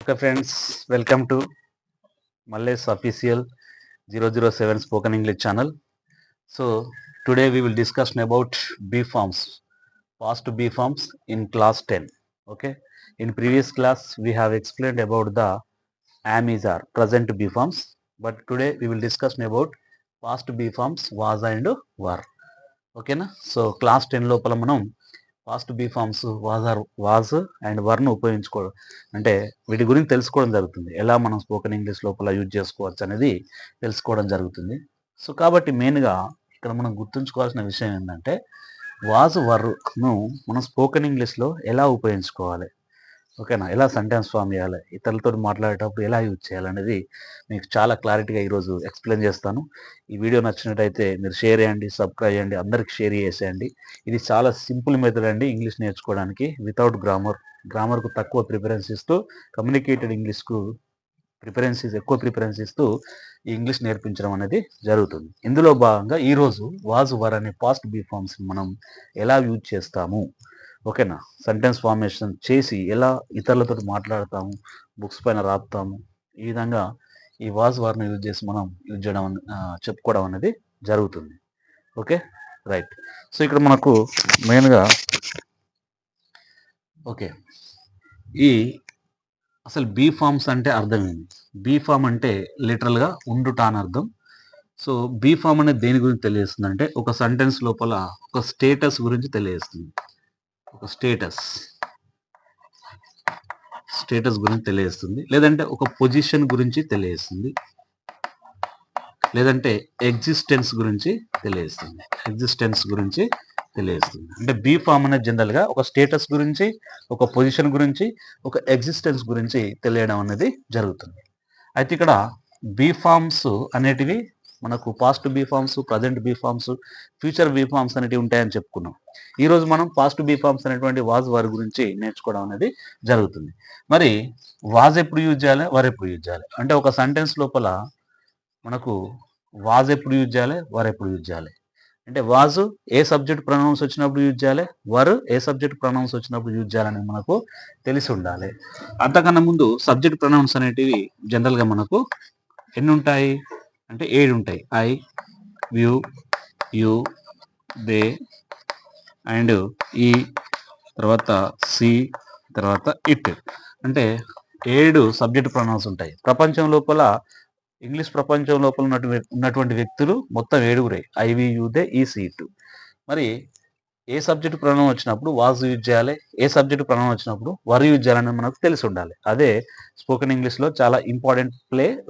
Okay, friends, welcome to Mallay's official 007 Spoken English channel. So, today we will discuss about B forms, past B forms in class 10. Okay, in previous class we have explained about the am is are present B forms, but today we will discuss about past B forms was and were. ఓకేనా so class 10 లోపల మనం past be forms was and వర్ను ఉపయోగించుకోవడం అంటే వీటి గురించి తెలుసుకోవడం జరుగుతుంది. ఎలా మనం స్పోకెన్ ఇంగ్లీష్ లోపల యూజ్ చేసుకోవచ్చు అనేది తెలుసుకోవడం జరుగుతుంది. సో కాబట్టి మెయిన్గా ఇక్కడ మనం గుర్తుంచుకోవాల్సిన విషయం ఏంటంటే వర్ను మనం స్పోకెన్ ఇంగ్లీష్లో ఎలా ఉపయోగించుకోవాలి, ఓకేనా, ఎలా సెంటెన్స్ ఫామ్ చేయాలి, ఇతరులతో మాట్లాడేటప్పుడు ఎలా యూజ్ చేయాలనేది మీకు చాలా క్లారిటీగా ఈరోజు ఎక్స్ప్లెయిన్ చేస్తాను. ఈ వీడియో నచ్చినట్టయితే మీరు షేర్ చేయండి, సబ్స్క్రైబ్ చేయండి, అందరికి షేర్ చేసేయండి. ఇది చాలా సింపుల్ మెథడ్ అండి ఇంగ్లీష్ నేర్చుకోవడానికి. వితౌట్ గ్రామర్కు తక్కువ ప్రిఫరెన్స్ ఇస్తూ కమ్యూనికేటెడ్ ఇంగ్లీష్కు ఎక్కువ ప్రిఫరెన్స్ ఇస్తూ ఈ ఇంగ్లీష్ నేర్పించడం అనేది జరుగుతుంది. ఇందులో భాగంగా ఈరోజు వర్ అనే పాస్ట్ బీ ఫార్మ్స్ మనం ఎలా యూజ్ చేస్తాము, ఓకేనా, సెంటెన్స్ ఫార్మేషన్ చేసి ఎలా ఇతరులతో మాట్లాడతాము, బుక్స్ పైన రాస్తాము, ఈ విధంగా ఈ వర్ను యూజ్ చేసి మనం యూజ్ చేయడం చెప్పుకోవడం అనేది జరుగుతుంది. Okay, right. సో ఇక్కడ మనకు మెయిన్గా ఓకే ఈ అసలు బీ ఫార్మ్స్ అంటే అర్థం ఏంటి? బీ ఫార్మ్ అంటే లిటరల్గా ఉండుట అని అర్థం. సో బీ ఫార్మ్ అనేది దేని గురించి తెలియజేస్తుంది అంటే ఒక సెంటెన్స్ లోపల ఒక స్టేటస్ గురించి తెలియజేస్తుంది. ఒక స్టేటస్ గురించి తెలియజేస్తుంది, లేదంటే ఒక పొజిషన్ గురించి తెలియజేస్తుంది, లేదంటే ఎగ్జిస్టెన్స్ గురించి తెలియజేస్తుంది. అంటే బీ ఫామ్ అనేది జనరల్గా ఒక స్టేటస్ గురించి, ఒక పొజిషన్ గురించి, ఒక ఎగ్జిస్టెన్స్ గురించి తెలియడం అనేది జరుగుతుంది. అయితే ఇక్కడ బీ ఫార్మ్స్ అనేటివి మనకు past be forms, present be forms, future be forms అనేటివి ఉంటాయని చెప్పుకున్నాం. ఈరోజు మనం పాస్ట్ బీ ఫార్మ్స్ అనేటువంటి వారి గురించి నేర్చుకోవడం అనేది జరుగుతుంది. మరి ఎప్పుడు యూజ్ చేయాలి, వర్ ఎప్పుడు యూజ్ చేయాలి అంటే ఒక సెంటెన్స్ లోపల మనకు ఎప్పుడు యూజ్ చేయాలి, వర్ ఎప్పుడు యూజ్ చేయాలి అంటే ఏ సబ్జెక్ట్ ప్రొనౌన్స్ వచ్చినప్పుడు యూజ్ చేయాలి, వర్ ఏ సబ్జెక్ట్ ప్రొనౌన్స్ వచ్చినప్పుడు యూజ్ చేయాలని మనకు తెలిసి ఉండాలి. అంతకన్నా ముందు సబ్జెక్ట్ ప్రొనౌన్స్ అనేటివి జనరల్గా మనకు ఎన్ని ఉంటాయి అంటే 7 ఉంటాయి. ఐ, యు, దే అండ్ ఈ, తర్వాత సి, తర్వాత ఇట్, అంటే 7 సబ్జెక్ట్ ప్రొనౌన్స్ ఉంటాయి. ప్రపంచం లోపల ఇంగ్లీష్ ప్రపంచం లోపల ఉన్నటువంటి వ్యక్తులు మొత్తం 7 ఐవి, యూదే, ఈ, సి, ఇట్. మరి ఏ సబ్జెక్ట్ ప్రొనౌన్ వచ్చినప్పుడు యూజ్ చేయాలి, ఏ సబ్జెక్ట్ ప్రొనౌన్ వచ్చినప్పుడు వర్ యూజ్ చేయాలని మనకు తెలిసి ఉండాలి. అదే స్పోకెన్ ఇంగ్లీష్లో చాలా ఇంపార్టెంట్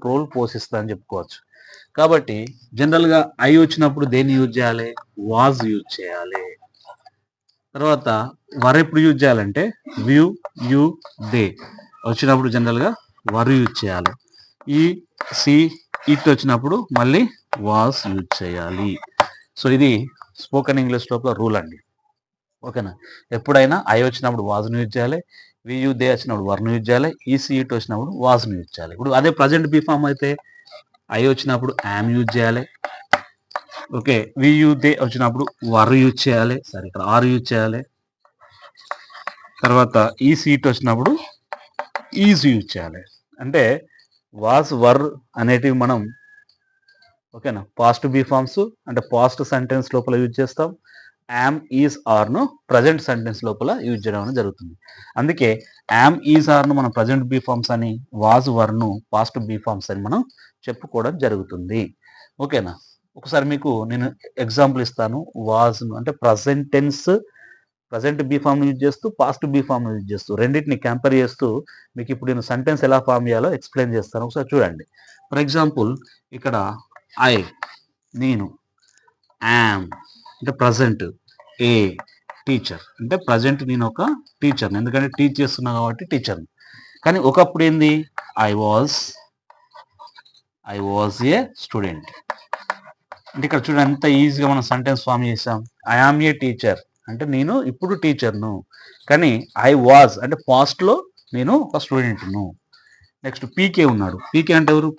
రోల్ పోషిస్తుంది అని చెప్పుకోవచ్చు. కాబట్టి జనరల్గా ఐ వచ్చినప్పుడు దేన్ని యూజ్ చేయాలి, యూజ్ చేయాలి. తర్వాత వర్ ఎప్పుడు యూజ్ చేయాలంటే వ్యూ, యూ, దే వచ్చినప్పుడు జనరల్గా వర్ యూజ్ చేయాలి. ఈ, సి, ఇట్ వచ్చినప్పుడు మళ్ళీ యూజ్ చేయాలి. సో ఇది స్పోకెన్ ఇంగ్లీష్ లోపల రూల్ అండి. ఓకేనా, ఎప్పుడైనా ఐ వచ్చినప్పుడు వాజ్ను యూజ్ చేయాలి, వియు దే వచ్చినప్పుడు వర్ను యూజ్ చేయాలి, ఈసీ ఇట్ వచ్చినప్పుడు వాజ్ను యూజ్ చేయాలి. ఇప్పుడు అదే ప్రజెంట్ బీ ఫామ్ అయితే ఐ వచ్చినప్పుడు యామ్ యూజ్ చేయాలి, ఓకే, వియు దే వచ్చినప్పుడు వర్ యూజ్ చేయాలి, సరే ఇక్కడ ఆర్ యూజ్ చేయాలి. తర్వాత ఈ సీట్ వచ్చినప్పుడు ఈజ్ యూజ్ చేయాలి. అంటే వర్ అనేటివి మనం, ఓకేనా, పాస్ట్ బీ ఫార్మ్స్ అంటే పాస్ట్ సెంటెన్స్ లోపల యూజ్ చేస్తాం. యామ్, ఈజ్, ఆర్ను ప్రజెంట్ సెంటెన్స్ లోపల యూజ్ చేయడం అనేది జరుగుతుంది. అందుకే యామ్, ఈజ్, ఆర్ను మనం ప్రజెంట్ బీ ఫార్మ్స్ అని, వర్ను పాస్ట్ బీ ఫార్మ్స్ అని మనం చెప్పుకోవడం జరుగుతుంది. ఓకేనా, ఒకసారి మీకు నేను ఎగ్జాంపుల్ ఇస్తాను. అంటే ప్రజెంట్ బీ ఫామ్ యూజ్ చేస్తూ పాస్ట్ బీ ఫామ్ యూజ్ చేస్తూ రెండింటిని కంపేర్ చేస్తూ మీకు ఇప్పుడు నేను సెంటెన్స్ ఎలా ఫామ్ చేయాలో ఎక్స్ప్లెయిన్ చేస్తాను. ఒకసారి చూడండి. ఫర్ ఎగ్జాంపుల్ ఇక్కడ ఐ, నేను, యామ్ అంటే ప్రజెంట్, ఏ టీచర్ అంటే ప్రజెంట్ నేను ఒక టీచర్ని, ఎందుకంటే టీచ్ చేస్తున్నా కాబట్టి టీచర్ని. కానీ ఒకప్పుడు ఏంది, ఐ వాజ్ ఏ స్టూడెంట్. అంటే ఇక్కడ చూడండి ఎంత ఈజీగా మనం సెంటెన్స్ ఫామ్ చేసాం. ఐ ఆమ్ ఏ టీచర్ అంటే నేను ఇప్పుడు టీచర్ను, కానీ ఐ వాజ్ అంటే పాస్ట్లో నేను ఒక స్టూడెంట్ను. నెక్స్ట్ పీకే ఉన్నాడు. పీకే అంటే ఎవరు,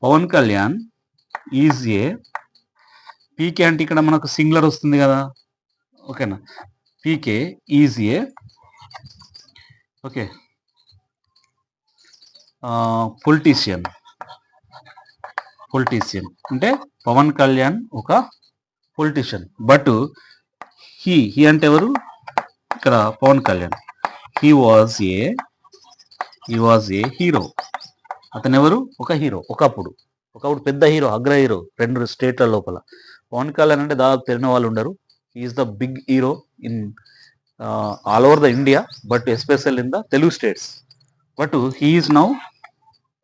పవన్ కళ్యాణ్ ఈజ్ ఏ, పీకే అంటే ఇక్కడ మనకు సింగులర్ వస్తుంది కదా, ఓకేనా, పీకే ఈజ్ ఏ, ఓకే, పొలిటీషియన్ అంటే పవన్ కళ్యాణ్ ఒక పొలిటీషియన్. బట్ హీ అంటే ఎవరు? ఇక్కడ Pawan Kalyan. He was a hero. అతను ఎవరు? ఒక హీరో. ఒకప్పుడు పెద్ద హీరో, అగ్ర హీరో 2 స్టేట్ల లోపల. పవన్ కళ్యాణ్ అంటే దాదాపు తెలియని వాళ్ళు ఉండరు. Is the big hero in all over the India, but especial in the Telugu states. But he is now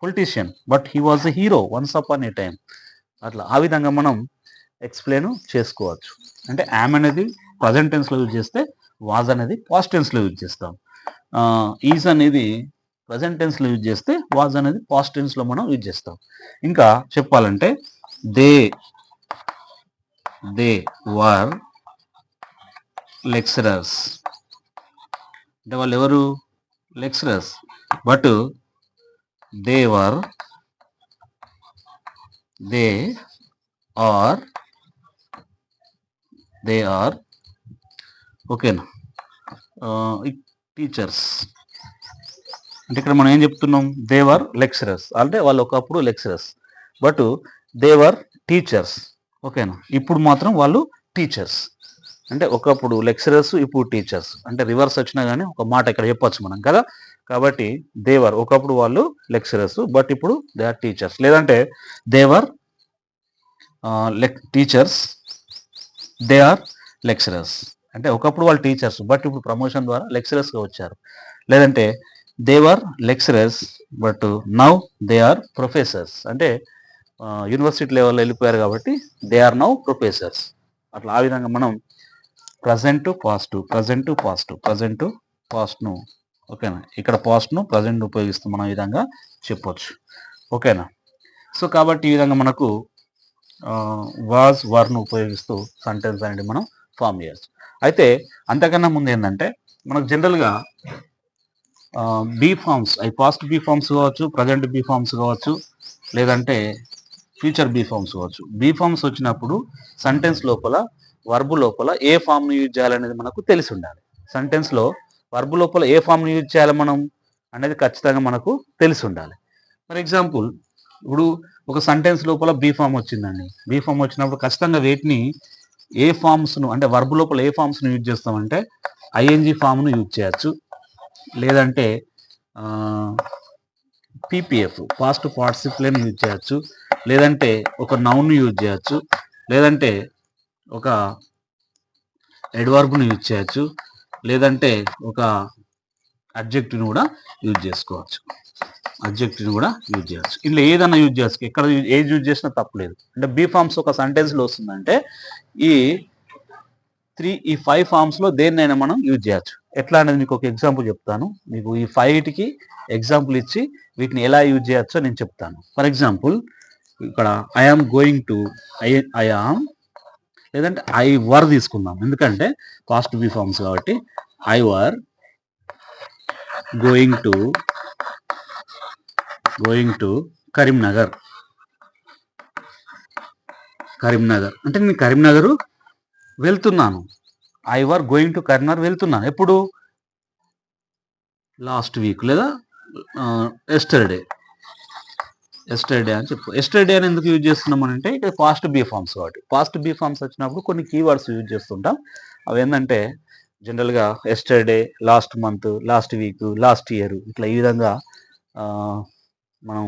politician, but he was a hero once upon a time. అట్లా ఆ విధంగా మనం ఎక్స్ప్లెయిన్ చేసుకోవచ్చు. అంటే యామ్ అనేది ప్రజెంట్ టెన్స్లో use చేస్తే, was అనేది పాస్ట్ టెన్స్లో యూజ్ చేస్తాం. ఈజ్ అనేది ప్రజెంట్ టెన్స్లో యూజ్ చేస్తే, వాజ్ అనేది పాస్ట్ టెన్స్లో మనం యూజ్ చేస్తాం. ఇంకా చెప్పాలంటే దే వర్ లెక్చరర్స్. అంటే వాళ్ళు ఎవరు? లెక్చరర్స్. బట్ దే ఆర్ ఓకేనా టీచర్స్. అంటే ఇక్కడ మనం ఏం చెప్తున్నాం? దే వర్ లెక్చరర్స్ అంటే వాళ్ళు ఒకప్పుడు lecturers, but they were teachers. ఓకేనా. ఇప్పుడు మాత్రం వాళ్ళు టీచర్స్. అంటే ఒకప్పుడు లెక్చరర్స్, ఇప్పుడు టీచర్స్. అంటే రివర్స్ వచ్చినా కానీ ఒక మాట ఇక్కడ చెప్పొచ్చు మనం కదా. కాబట్టి దేవర్ ఒకప్పుడు వాళ్ళు లెక్చరర్స్, బట్ ఇప్పుడు దే ఆర్ టీచర్స్. లేదంటే దేవర్ టీచర్స్, దే ఆర్ లెక్చరర్స్. అంటే ఒకప్పుడు వాళ్ళు టీచర్స్, బట్ ఇప్పుడు ప్రమోషన్ ద్వారా లెక్చరర్స్గా వచ్చారు. లేదంటే they were lecturers, but now they are professors. అంటే యూనివర్సిటీ లెవెల్లో వెళ్ళిపోయారు కాబట్టి దే ఆర్ నౌ ప్రొఫెసర్స్. అట్లా ఆ విధంగా మనం ప్రజెంట్ పాస్ట్ను ఓకేనా. ఇక్కడ పాస్ట్ను ప్రజెంట్ ఉపయోగిస్తూ మనం ఈ విధంగా చెప్పొచ్చు. ఓకేనా. సో కాబట్టి ఈ విధంగా మనకు వాజ్ వర్ను ఉపయోగిస్తూ సెంటెన్స్ అనేది మనం ఫామ్ చేయొచ్చు. అయితే అంతకన్నా ముందు ఏంటంటే మనకు జనరల్గా బీ ఫార్మ్స్, అవి పాస్ట్ బీ ఫార్మ్స్ కావచ్చు, ప్రజెంట్ బీ ఫార్మ్స్ కావచ్చు, లేదంటే ఫ్యూచర్ బీ ఫార్మ్స్ కావచ్చు. బీ ఫార్మ్స్ వచ్చినప్పుడు సెంటెన్స్ లోపల, వర్బ్ లోపల ఏ ఫామ్ను యూజ్ చేయాలనేది మనకు తెలిసి ఉండాలి. సెంటెన్స్లో వర్బ్ లోపల ఏ ఫామ్ను యూజ్ చేయాలి మనం అనేది ఖచ్చితంగా మనకు తెలిసి ఉండాలి. ఫర్ ఎగ్జాంపుల్, ఇప్పుడు ఒక సెంటెన్స్ లోపల బీ ఫామ్ వచ్చిందండి. బీ ఫామ్ వచ్చినప్పుడు ఖచ్చితంగా వేటిని, ఏ ఫామ్స్ను అంటే వర్బ్ లోపల ఏ ఫామ్స్ను యూజ్ చేస్తామంటే ఐఎన్జీ ఫామ్ను యూజ్ చేయొచ్చు, లేదంటే పీపీఎఫ్ పాస్ట్ పార్టిసిపుల్ని యూజ్ చేయొచ్చు, లేదంటే ఒక నౌన్ను యూజ్ చేయొచ్చు, లేదంటే ఒక అడ్వర్బ్ను యూజ్ చేయొచ్చు, లేదంటే ఒక అడ్జెక్టివ్ని కూడా యూజ్ చేసుకోవచ్చు. ఇట్లా ఏదైనా యూజ్ చేసుకోవచ్చు. ఎక్కడ ఏది యూజ్ చేసినా తప్పలేదు. అంటే బీ ఫార్మ్స్ ఒక సెంటెన్స్లో వస్తుందంటే ఈ 5 ఫార్మ్స్లో దేన్నైనా మనం యూజ్ చేయొచ్చు. ఎట్లా అనేది మీకు ఒక ఎగ్జాంపుల్ చెప్తాను. మీకు ఈ 5కి ఎగ్జాంపుల్ ఇచ్చి వీటిని ఎలా యూజ్ చేయొచ్చో నేను చెప్తాను. ఫర్ ఎగ్జాంపుల్, ఇక్కడ ఐఆమ్ గోయింగ్ టు, ఐఆమ్ లేదంటే ఐ వర్ తీసుకుందాం, ఎందుకంటే పాస్ట్ బీ ఫార్మ్స్ కాబట్టి. I were going to Karimnagar అంటే నేను కరీంనగర్ వెళ్తున్నాను. I were going to Karimnagar వెళ్తున్నాను. ఎప్పుడు? లాస్ట్ వీక్ లేదా ఎస్టర్డే అని చెప్పు. ఎస్టర్డే అని ఎందుకు యూజ్ చేస్తున్నాం అంటే ఇక్కడ పాస్ట్ బీ ఫార్మ్స్ కాబట్టి. పాస్ట్ బీ ఫార్మ్స్ వచ్చినప్పుడు కొన్ని కీవర్డ్స్ యూజ్ చేస్తుంటాం. అవి ఏంటంటే జనరల్గా yesterday, last month, last week, last year, ఇట్లా ఈ విధంగా మనం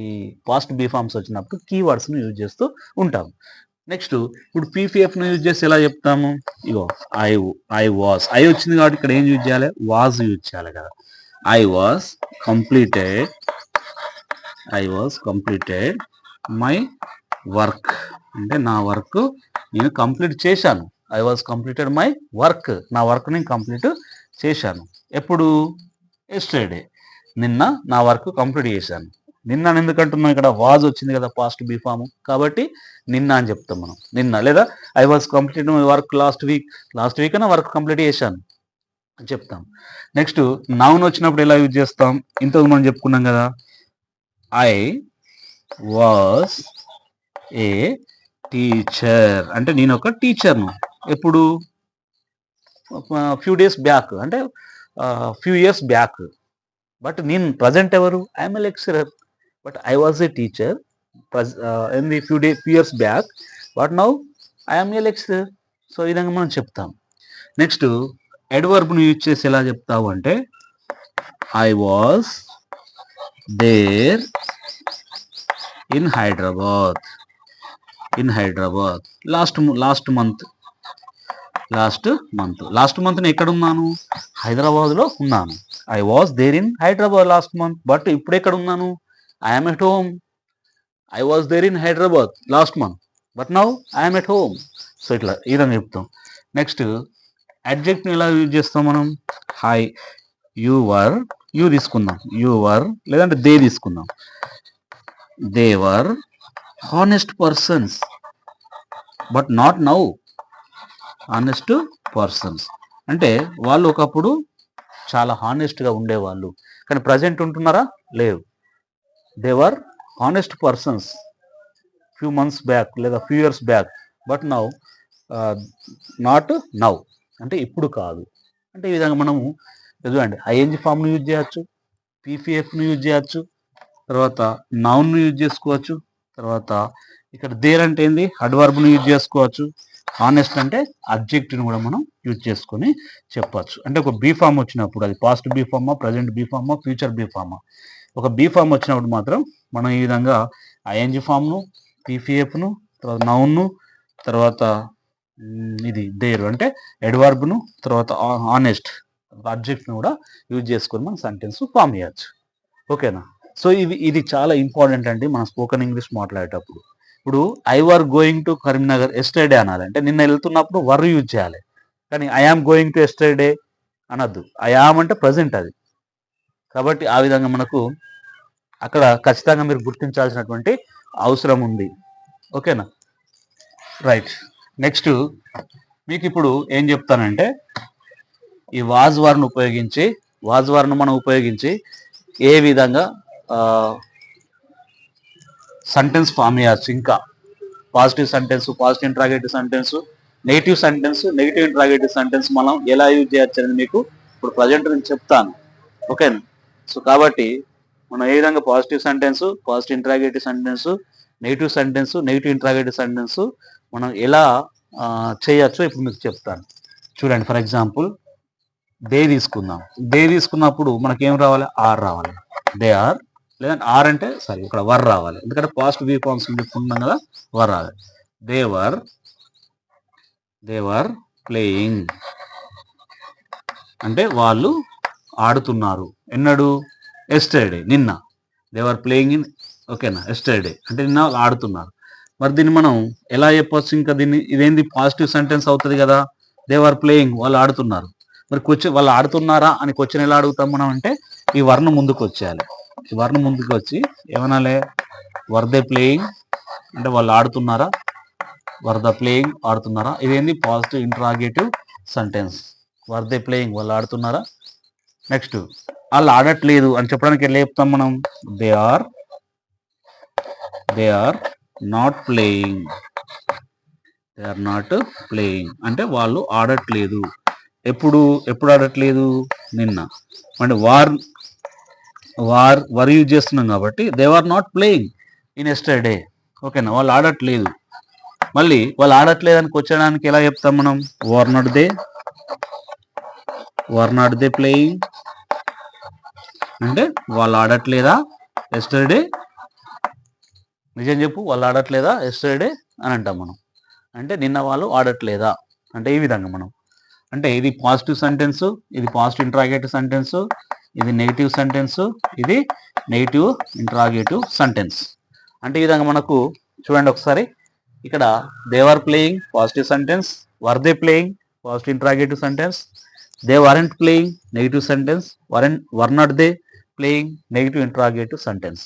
ఈ పాస్ట్ బీ ఫార్మ్స్ వచ్చినప్పుడు కీవర్డ్స్ను యూజ్ చేస్తూ ఉంటాం. నెక్స్ట్, ఇప్పుడు పీపీఎఫ్ను యూజ్ చేసి ఎలా చెప్తాము? ఇగో ఐ వాజ్, ఐ వచ్చింది కాబట్టి ఇక్కడ ఏం యూజ్ చేయాలి? వాజ్ యూజ్ చేయాలి కదా. I was completed my work. అంటే నా వర్క్ నేను కంప్లీట్ చేశాను. I was completed my work. నా వర్క్ నేను కంప్లీట్ చేశాను. ఎప్పుడు? ఎస్టర్డే, నిన్న నా వర్క్ కంప్లీట్ చేశాను. నిన్న ఎందుకంటున్నాం? ఇక్కడ వాజ్ వచ్చింది కదా పాస్ట్ బీ ఫామ్ కాబట్టి నిన్న అని చెప్తాం మనం. నిన్న, లేదా I was complete my work last week అయినా వర్క్ కంప్లీట్ చేశాను అని చెప్తాం. నెక్స్ట్, నౌన్ వచ్చినప్పుడు ఎలా యూజ్ చేస్తాం? ఇంతకు మనం చెప్పుకున్నాం కదా, ఐ వాజ్ ఏ టీచర్ అంటే నేను ఒక టీచర్ను. ఎప్పుడు? ఫ్యూ డేస్ బ్యాక్ అంటే ఫ్యూ ఇయర్స్ బ్యాక్. బట్ నేను ప్రజెంట్ ఎవరు? I'm a lecturer, but I was a teacher in the few years back, but now I'm a lecturer. So ఈ విధంగా మనం చెప్తాం. నెక్స్ట్ అడ్వర్బ్ను యూజ్ చేసి ఎలా చెప్తావు అంటే I was there in Hyderabad. Last month ఎక్కడ ఉన్నాను? హైదరాబాద్లో ఉన్నాను. I was there in Hyderabad last month. But ఇప్పుడు ఎక్కడ ఉన్నాను? I'm at home. I was there in Hyderabad last month, but now I'm at home. So ఇట్లా ఈ విధంగా చెప్తాం. నెక్స్ట్ అడ్జెక్ట్ని ఎలా యూజ్ చేస్తాం మనం? హాయ్ యూ తీసుకుందాం, యూ వర్ లేదంటే దే తీసుకుందాం. They were honest persons, but not now. Honest persons అంటే వాళ్ళు ఒకప్పుడు చాలా హానెస్ట్గా ఉండేవాళ్ళు, కానీ ప్రజెంట్ ఉంటున్నారా? లేవు. They were honest persons few months back లేదా few years back, but now not now అంటే ఇప్పుడు కాదు. అంటే ఈ విధంగా మనము చూడండి, ఐఎన్జి ఫామ్ను యూజ్ చేయొచ్చు, పీపీఎఫ్ను యూజ్ చేయొచ్చు, తర్వాత నౌన్ను యూజ్ చేసుకోవచ్చు, తర్వాత ఇక్కడ దేర్ అంటే ఏంది? అడ్వర్బ్ను యూజ్ చేసుకోవచ్చు. హానెస్ట్ అంటే అబ్జెక్ట్ని కూడా మనం యూజ్ చేసుకొని చెప్పచ్చు. అంటే ఒక బీ ఫామ్ వచ్చినప్పుడు, అది పాస్ట్ బీ ఫామా, ప్రజెంట్ బీ ఫామా, ఫ్యూచర్ బీ ఫామా, ఒక బీ ఫామ్ వచ్చినప్పుడు మాత్రం మనం ఈ విధంగా ఐఎన్జి ఫామ్ను, పీపీఎఫ్ను, తర్వాత నౌన్ను, తర్వాత ఇది దేర్ అంటే అడ్వర్బ్ను, తర్వాత హానెస్ట్ అబ్జెక్ట్ను కూడా యూజ్ చేసుకొని మనం సెంటెన్స్ ఫామ్ చేయొచ్చు. ఓకేనా? సో ఇది చాలా ఇంపార్టెంట్ అండి మనం స్పోకెన్ ఇంగ్లీష్ మాట్లాడేటప్పుడు. ఇప్పుడు I were going to Karimnagar yesterday అనాలి అంటే నిన్న వెళ్తున్నప్పుడు వర్ యూజ్ చేయాలి, కానీ I am going to yesterday అనద్దు. ఐ ఆమ్ అంటే ప్రజెంట్ అది. కాబట్టి ఆ విధంగా మనకు అక్కడ ఖచ్చితంగా మీరు గుర్తించాల్సినటువంటి అవసరం ఉంది. ఓకేనా? రైట్. నెక్స్ట్ మీకు ఇప్పుడు ఏం చెప్తానంటే ఈ వాజ్ వర్ను మనం ఉపయోగించి ఏ విధంగా సెంటెన్స్ ఫామ్ చేయొచ్చు. ఇంకా positive sentence, positive interrogative sentence, negative sentence, negative interrogative sentence మనం ఎలా యూజ్ చేయొచ్చు అని మీకు ఇప్పుడు ప్రజెంట్ నేను చెప్తాను. ఓకేనా? సో కాబట్టి మనం ఏ విధంగా positive sentence, positive interrogative sentence, negative sentence, negative interrogative sentence మనం ఎలా చేయొచ్చో ఇప్పుడు మీకు చెప్తాను. చూడండి, ఫర్ ఎగ్జాంపుల్ దే తీసుకుందాం. దే తీసుకున్నప్పుడు మనకేం రావాలి? ఆర్ రావాలి. దే ఆర్, లేదంటే ఆర్ అంటే ఇక్కడ వర్ రావాలి, ఎందుకంటే పాస్ట్ బీ ఫార్మ్స్ చెప్పుకుంటున్నాం కదా, వర్ రావాలి. దే వర్ ప్లేయింగ్ అంటే వాళ్ళు ఆడుతున్నారు. ఎన్నడు? ఎస్టర్డే, నిన్న. దే వర్ ప్లేయింగ్ ఇన్, ఓకేనా, ఎస్టర్డే అంటే నిన్న వాళ్ళు ఆడుతున్నారు. మరి దీన్ని మనం ఎలా చెప్పొచ్చు? ఇంకా దీన్ని ఇదేంది పాజిటివ్ సెంటెన్స్ అవుతుంది కదా. దే వర్ ప్లేయింగ్, వాళ్ళు ఆడుతున్నారు. మరి వాళ్ళు ఆడుతున్నారా అని క్వశ్చన్ ఎలా అడుగుతాం మనం అంటే ఈ వర్ణం ముందుకు వచ్చేయాలి. ఈ వర్ణం ముందుకు వచ్చి ఏమనాలే? వర్ దే ప్లేయింగ్ అంటే వాళ్ళు ఆడుతున్నారా, వర్ ద ప్లేయింగ్ ఆడుతున్నారా. ఇదేంది? Positive interrogative sentence. Were they playing, వాళ్ళు ఆడుతున్నారా. నెక్స్ట్ వాళ్ళు ఆడట్లేదు అని చెప్పడానికి ఎలా చెప్తాం మనం? They are not playing. They are not playing అంటే వాళ్ళు ఆడట్లేదు. ఎప్పుడు ఆడట్లేదు? నిన్న. అంటే వర్ యూజ్ చేస్తున్నాం కాబట్టి they are not playing in yesterday. ఓకేనా? వాళ్ళు ఆడట్లేదు. మళ్ళీ వాళ్ళు ఆడట్లేదు అని వచ్చడానికి ఎలా చెప్తాం మనం? వర్ నాట్ దే ప్లేయింగ్ అంటే వాళ్ళు ఆడట్లేదా ఎస్టర్డే. నిజం చెప్పు, వాళ్ళు ఆడట్లేదా ఎస్టర్డే అని అంటాం మనం. అంటే నిన్న వాళ్ళు ఆడట్లేదా అంటే ఈ విధంగా మనం. అంటే ఇది పాజిటివ్ సెంటెన్స్, ఇది పాజిటివ్ ఇంట్రాగేటివ్ సెంటెన్స్, ఇది నెగిటివ్ సెంటెన్స్, ఇది నెగిటివ్ ఇంట్రాగేటివ్ సెంటెన్స్. అంటే ఈ విధంగా మనకు చూడండి ఒకసారి. ఇక్కడ they were playing positive sentence, were they playing positive interrogative sentence, they weren't playing negative sentence, were not they playing negative interrogative sentence.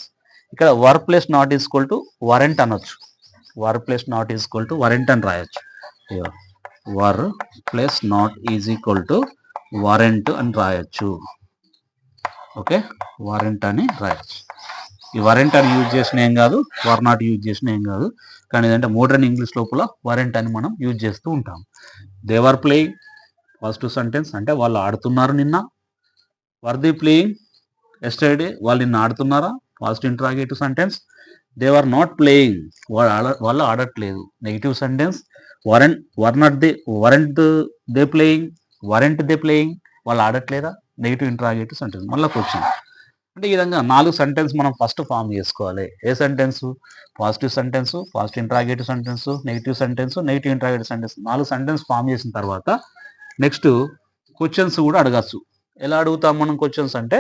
ఇక్కడ were plus not equal to weren't అనొచ్చు. Were plus not equal to weren't అని రాయొచ్చు. Were plus not is equal to warrant అని రాయొచ్చు. Okay, warrant అని రాయొచ్చు. ఈ warrant అని యూజ్ చేసిన ఏం కాదు, వర్ నాట్ యూజ్ చేసిన ఏం కాదు, కానీ ఏదంటే మోడర్న్ ఇంగ్లీష్ లోపల వారెంట్ అని మనం యూజ్ చేస్తూ ఉంటాం. They were playing positive sentence అంటే వాళ్ళు ఆడుతున్నారు నిన్న. వర్ దే ప్లేయింగ్ ఎస్టర్డే వాళ్ళు నిన్న ఆడుతున్నారా? Positive interrogative sentence. They are not playing, వాళ్ళు ఆడట్లేదు. Negative sentence weren't they playing, వాళ్ళు ఆడట్లేదా? Negative interrogative sentence. మళ్ళీ క్వశ్చన్. అంటే ఈ విధంగా 4 సెంటెన్స్ మనం ఫస్ట్ ఫామ్ చేసుకోవాలి. ఏ sentence? Positive sentence, positive interrogative sentence, negative interrogative sentence. 4 sentence form చేసిన తర్వాత నెక్స్ట్ క్వశ్చన్స్ కూడా అడగచ్చు. ఎలా అడుగుతాం మనం క్వశ్చన్స్ అంటే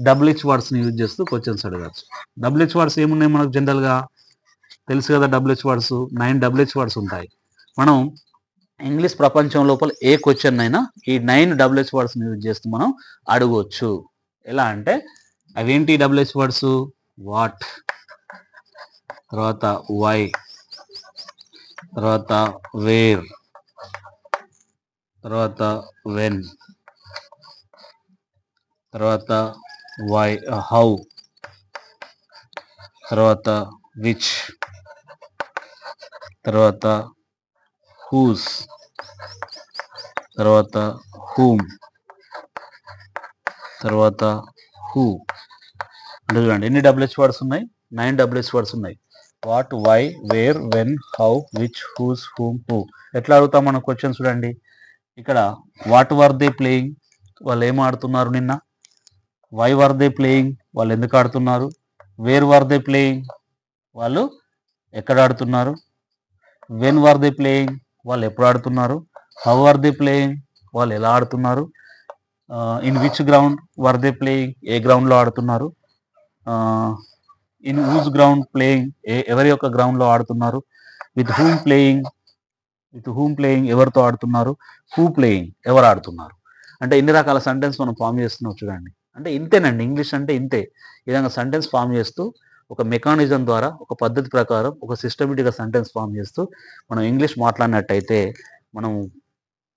డబ్ల్యూహెచ్ వర్డ్స్ని యూజ్ చేస్తూ క్వశ్చన్స్ అడగచ్చు. డబ్ల్యూహెచ్ వర్డ్స్ ఏమున్నాయి మనకు జనరల్గా తెలుసు కదా. డబ్ల్యూహెచ్ వర్డ్స్ 9 డబ్ల్యూహెచ్ వర్డ్స్ ఉంటాయి. మనం ఇంగ్లీష్ ప్రపంచం లోపల ఏ క్వశ్చన్ అయినా ఈ 9 డబ్ల్యూహెచ్ వర్డ్స్ని యూజ్ చేస్తూ మనం అడగవచ్చు. ఎలా అంటే అవేంటి డబ్ల్యూహెచ్ వర్డ్స్? వాట్, తర్వాత వై, తర్వాత వేర్, తర్వాత వెన్, తర్వాత వై హౌ, తర్వాత విచ్, తర్వాత హూస్, తర్వాత హూమ్, తర్వాత హూ. అంటే చూడండి ఎన్ని డబ్ల్యూహెచ్ వర్డ్స్ ఉన్నాయి? 9 డబ్ల్యూహెచ్ వర్డ్స్ ఉన్నాయి. What, why, where, when, how, which, whose, whom, who. ఎట్లా అడుగుతాం మనం క్వశ్చన్ చూడండి. ఇక్కడ వాట్ వర్ దే ప్లేయింగ్, వాళ్ళు ఏం ఆడుతున్నారు నిన్న. వై వర్ దే ప్లేయింగ్, వాళ్ళు ఎందుకు ఆడుతున్నారు. వేర్ వర్ దే ప్లేయింగ్, వాళ్ళు ఎక్కడ ఆడుతున్నారు. వెన్ వర్ దే ప్లేయింగ్, వాళ్ళు ఎప్పుడు ఆడుతున్నారు. హౌ ఆర్ దే ప్లేయింగ్, వాళ్ళు ఎలా ఆడుతున్నారు. In which ground were they playing, ఏ గ్రౌండ్లో ఆడుతున్నారు. ఇన్ హూజ్ గ్రౌండ్ ప్లేయింగ్, ఎవరి యొక్క గ్రౌండ్లో ఆడుతున్నారు. విత్ హూమ్ ప్లేయింగ్, ఎవరితో ఆడుతున్నారు. హూ ప్లేయింగ్, ఎవరు ఆడుతున్నారు. అంటే ఇన్ని రకాల సెంటెన్స్ మనం ఫామ్ చేస్తున్నాం చూడండి. అంటే ఇంతేనండి, ఇంగ్లీష్ అంటే ఇంతే. ఈ విధంగా సెంటెన్స్ ఫామ్ చేస్తూ ఒక మెకానిజం ద్వారా, ఒక పద్ధతి ప్రకారం, ఒక సిస్టమేటిక్గా సెంటెన్స్ ఫామ్ చేస్తూ మనం ఇంగ్లీష్ మాట్లాడినట్టయితే మనం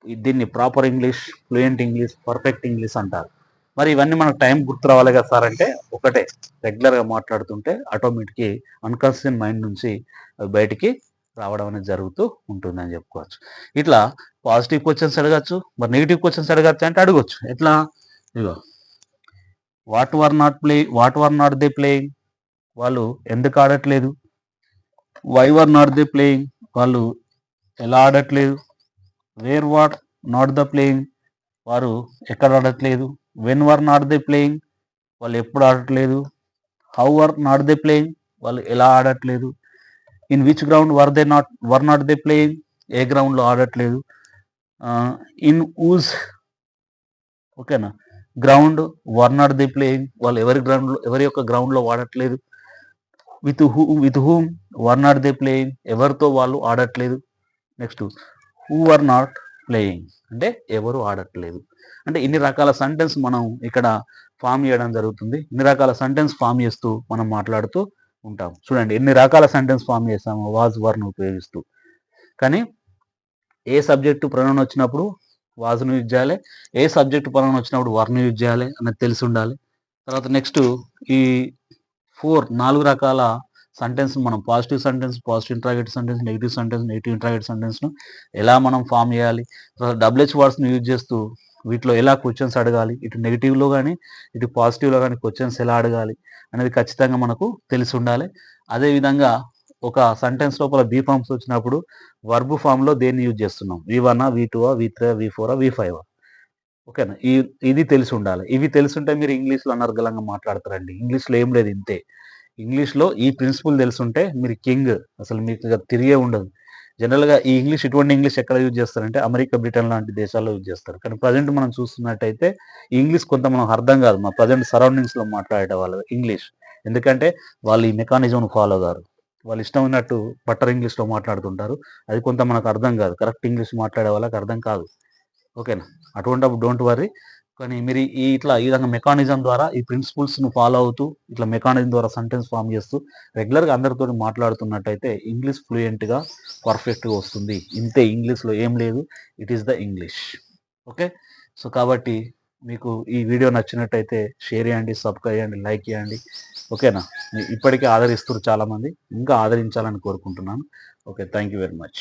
దీన్ని proper English, fluent English, perfect English అంటారు. మరి ఇవన్నీ మనకు టైం గుర్తు రావాలి కదా సార్ అంటే ఒకటే, రెగ్యులర్గా మాట్లాడుతుంటే ఆటోమేటిక్గా అన్కాన్షియస్ మైండ్ నుంచి అవి బయటికి రావడం అనేది జరుగుతూ ఉంటుందని చెప్పుకోవచ్చు. ఇట్లా పాజిటివ్ క్వశ్చన్స్ అడగచ్చు, మరి నెగిటివ్ క్వశ్చన్స్ అడగచ్చు అంటే అడగచ్చు. ఎట్లా? ఇగో what were not they playing, వాళ్ళు ఎందుకు ఆడట్లేదు. Why were not they playing, వాళ్ళు ఎలా ఆడట్లేదు. Where were not the playing, వారు ఎక్కడ ఆడట్లేదు. When were not they playing, వాళ్ళు ఎప్పుడు ఆడట్లేదు. How were not they playing, వాళ్ళు ఎలా ఆడట్లేదు. In which ground were not they playing, ఏ గ్రౌండ్లో ఆడట్లేదు. ఇన్ ఊజ్, ఓకేనా, ground were not they playing, వాళ్ళు ఎవరి యొక్క గ్రౌండ్లో ఆడట్లేదు. With whom were not they playing, ఎవరితో వాళ్ళు ఆడట్లేదు. Next who are not playing, అంటే ఎవరు ఆడట్లేదు. అంటే ఇన్ని రకాల సెంటెన్స్ మనం ఇక్కడ ఫామ్ చేయడం జరుగుతుంది. ఇన్ని రకాల సెంటెన్స్ ఫామ్ చేస్తూ మనం మాట్లాడుతూ ఉంటాం. చూడండి ఎన్ని రకాల సెంటెన్స్ ఫామ్ చేస్తాము వాజ్ వర్ను ఉపయోగిస్తూ. కానీ ఏ సబ్జెక్టు ప్రొనౌన్ వచ్చినప్పుడు వాజ్ను యూజ్ చేయాలి, ఏ సబ్జెక్టు ప్రొనౌన్ వచ్చినప్పుడు వర్ను యూజ్ చేయాలి అనేది తెలిసి ఉండాలి. తర్వాత నెక్స్ట్ ఈ 4 రకాల సెంటెన్స్ మనం positive sentence, positive interrogative sentence, negative interrogative సెంటెన్స్ను ఎలా మనం ఫామ్ చేయాలి. తర్వాత డబ్ల్యూహెచ్ వర్డ్స్ని యూజ్ చేస్తూ వీటిలో ఎలా క్వశ్చన్స్ అడగాలి, ఇటు నెగిటివ్లో కానీ ఇటు పాజిటివ్లో కానీ క్వశ్చన్స్ ఎలా అడగాలి అనేది ఖచ్చితంగా మనకు తెలిసి ఉండాలి. అదేవిధంగా ఒక సెంటెన్స్ లోపల బీ ఫామ్స్ వచ్చినప్పుడు వర్బ్ ఫామ్లో దేన్ని యూజ్ చేస్తున్నాం, V1, V2, V3, V4, V5. ఓకేనా, ఇది తెలిసి ఉండాలి. ఇవి తెలుసుంటే మీరు ఇంగ్లీష్లో అనర్గళంగా మాట్లాడతారండి. ఇంగ్లీష్లో ఏం లేదు, ఇంతే. ఇంగ్లీష్లో ఈ ప్రిన్సిపల్ తెలుసుంటే మీరు కింగ్, అసలు మీకు తిరిగే ఉండదు. జనరల్గా ఈ ఇంగ్లీష్, ఇటువంటి ఇంగ్లీష్ ఎక్కడ యూజ్ చేస్తారంటే అమెరికా, బ్రిటన్ లాంటి దేశాల్లో యూజ్ చేస్తారు. కానీ ప్రజెంట్ మనం చూస్తున్నట్టయితే ఈ ఇంగ్లీష్ కొంత మనకు అర్థం కాదు మా ప్రజెంట్ సరౌండింగ్స్లో మాట్లాడే వాళ్ళు ఇంగ్లీష్. ఎందుకంటే వాళ్ళు ఈ మెకానిజంను ఫాలో కారు. వాళ్ళు ఇష్టం ఉన్నట్టు బట్టర్ ఇంగ్లీష్లో మాట్లాడుతుంటారు. అది కొంత మనకు అర్థం కాదు, కరెక్ట్ ఇంగ్లీష్ మాట్లాడే వాళ్ళకి అర్థం కాదు. ఓకేనా, అటువంటిప్పుడు డోంట్ వర్రీ. కానీ మీరు ఈ విధంగా మెకానిజం ద్వారా ఈ ప్రిన్సిపల్స్ను ఫాలో అవుతూ ఇట్లా మెకానిజం ద్వారా సెంటెన్స్ ఫామ్ చేస్తూ రెగ్యులర్గా అందరితో మాట్లాడుతున్నట్టయితే ఇంగ్లీష్ ఫ్లూయెంట్గా, పర్ఫెక్ట్గా వస్తుంది. ఇంతే, ఇంగ్లీష్లో ఏం లేదు, it is the English. Okay. So కాబట్టి మీకు ఈ వీడియో నచ్చినట్టయితే షేర్ చేయండి, సబ్స్క్రైబ్ చేయండి, లైక్ చేయండి. ఓకేనా, ఇప్పటికే ఆదరిస్తారు చాలామంది, ఇంకా ఆదరించాలని కోరుకుంటున్నాను. Okay, thank you very much.